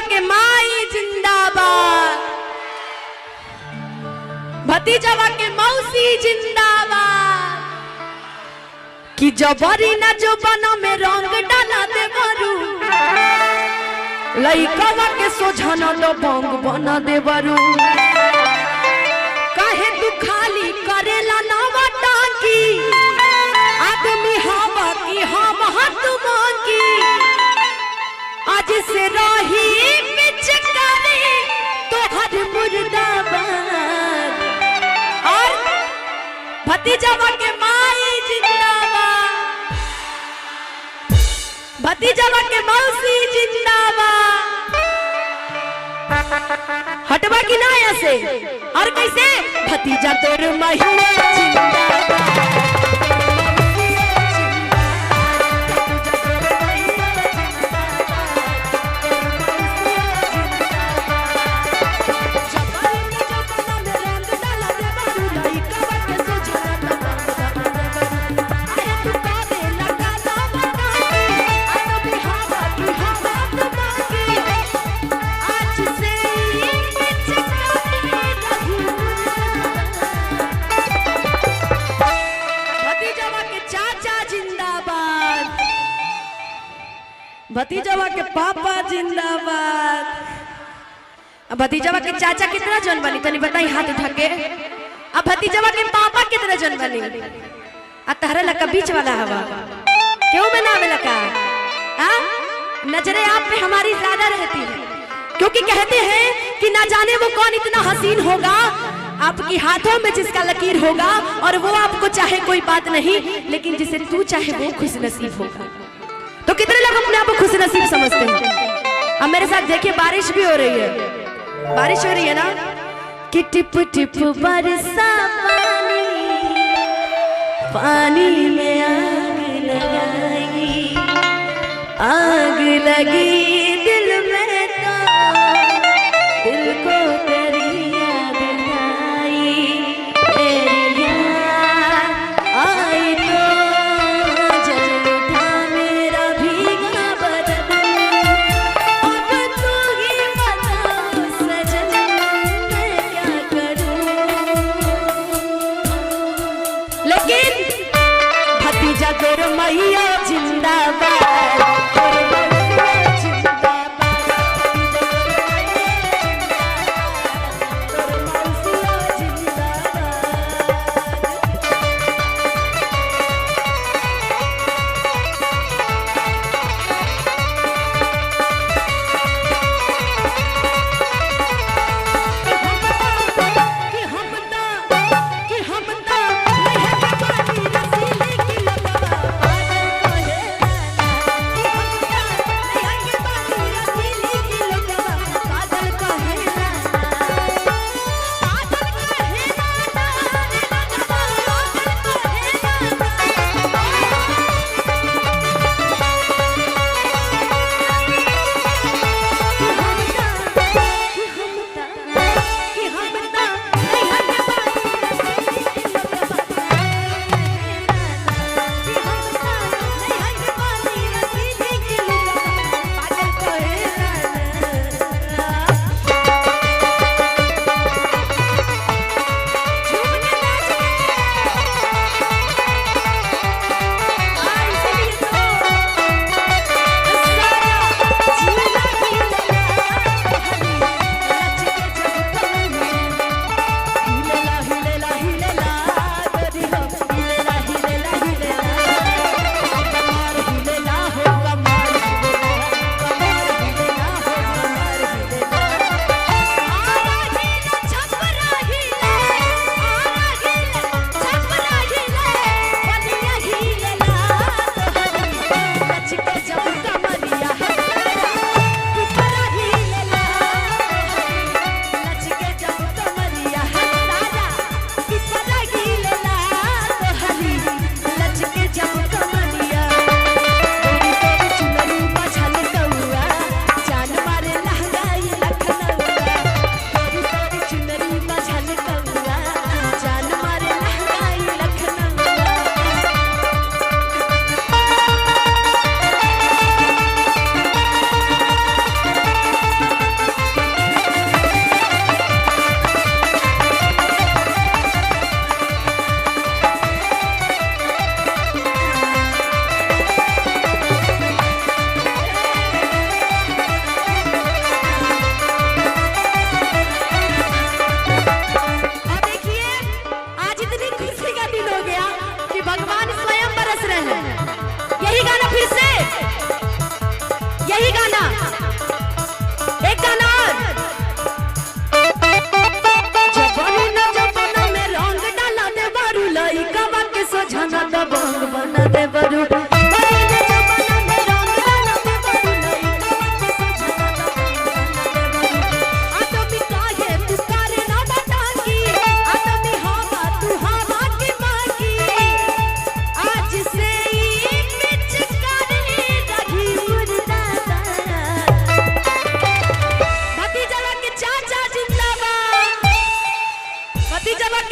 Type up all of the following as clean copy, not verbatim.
के माई जिंदाबाद, भतीजवा के मौसी जिंदाबाद। कि जबरी ना जो बना में रंग डाला दे बरू, लइकवा के सोझना तो बंग बना दे बरू। काहे तू खाली करेला नवा टांकी, आदमी हवा की हम हाथ मांगी। आज से रही पिचकारी तो हर मुर्दाबाद। और भतीजवा के माई जिंदाबाद, भतीजवा के मौसी जिंदाबाद। हटवा की ना ऐसे और कैसे? भतीजा तोर महिला जिंदाबाद। भतीजवा के पापा जिंदाबाद। अब भतीजवा के चाचा कितना जन बनी तनी बताई हाथ उठा के। अब भतीजवा के पापा कितना जन बनी? आ तहरा लका बीच वाला हवा क्यों में ना लका? नजरें आप पे हमारी ज्यादा रहती है, क्योंकि कहते हैं कि ना जाने वो कौन इतना हसीन होगा, आपकी हाथों में जिसका लकीर होगा और वो आपको चाहे कोई बात नहीं, लेकिन जिसे तू चाहे वो खुश नसीब होगा। तो कितने लोग अपने आप को खुश नसीब समझते हैं? अब मेरे साथ देखिए, बारिश भी हो रही है, बारिश हो रही है ना। कि टिप टिप बरसा पानी, पानी में आग लगाई, आग लगी दिल में तो दिल को तेरी याद आई। तेरी याद आई तो भतीजा तोर मैया जिंदाबाद, तोर मैया जिंदाबाद।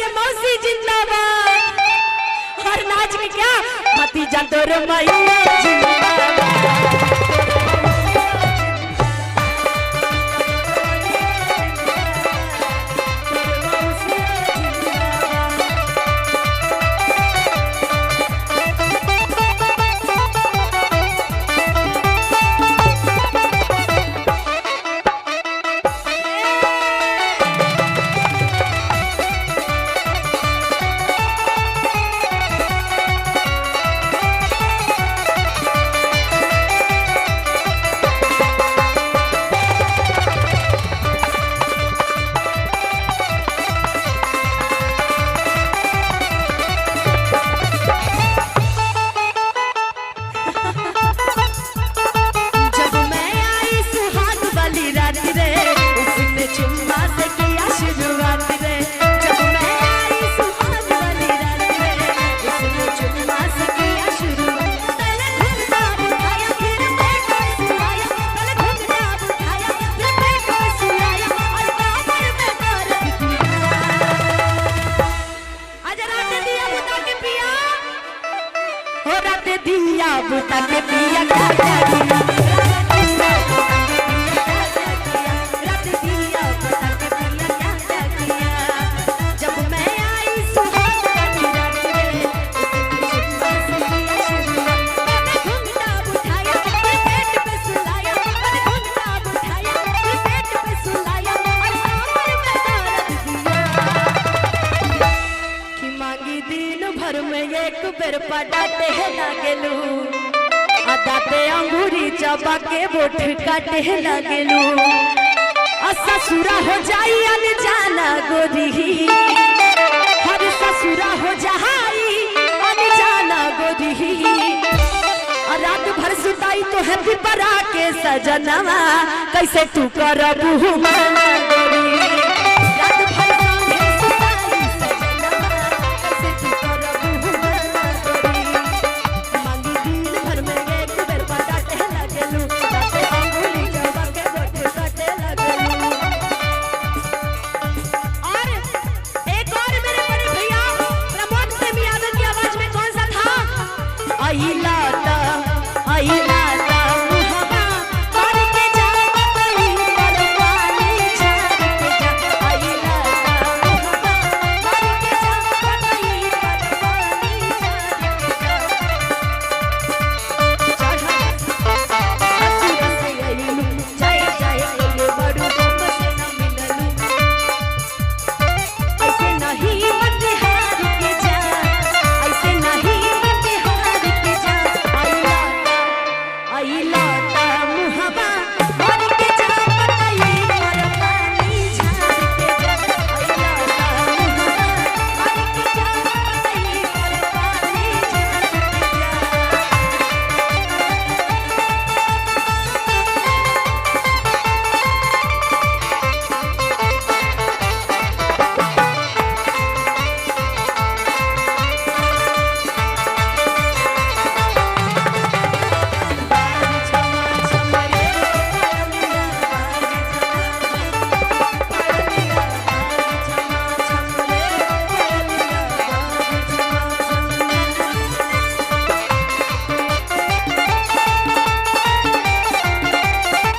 के मौसी जिंदाबाद। और नाच के क्या भतीजा तोर मैया जिंदाबाद। दिया बुता के पिया क्या क्या किया, रात दिया बुता के पिया क्या क्या किया। जब मैं आई सुहाग वाली रात में मैंने घूंघटा उठाया पेट पे सुलाया, मैंने घूंघटा उठाया पेट पे सुलाया और सामर में दर्द दिया कि मांगी दिन भर में एक बेर पटाते लागेलू दाते अंगूरी चबा के बोठ काटे लागेलू। ससुरा हो जाई अनजाना गोरी, हर ससुरा हो जाई अनजाना गोरी। रात भर सुताई तो है पिपरा के सजनवा कैसे तू करबू मना।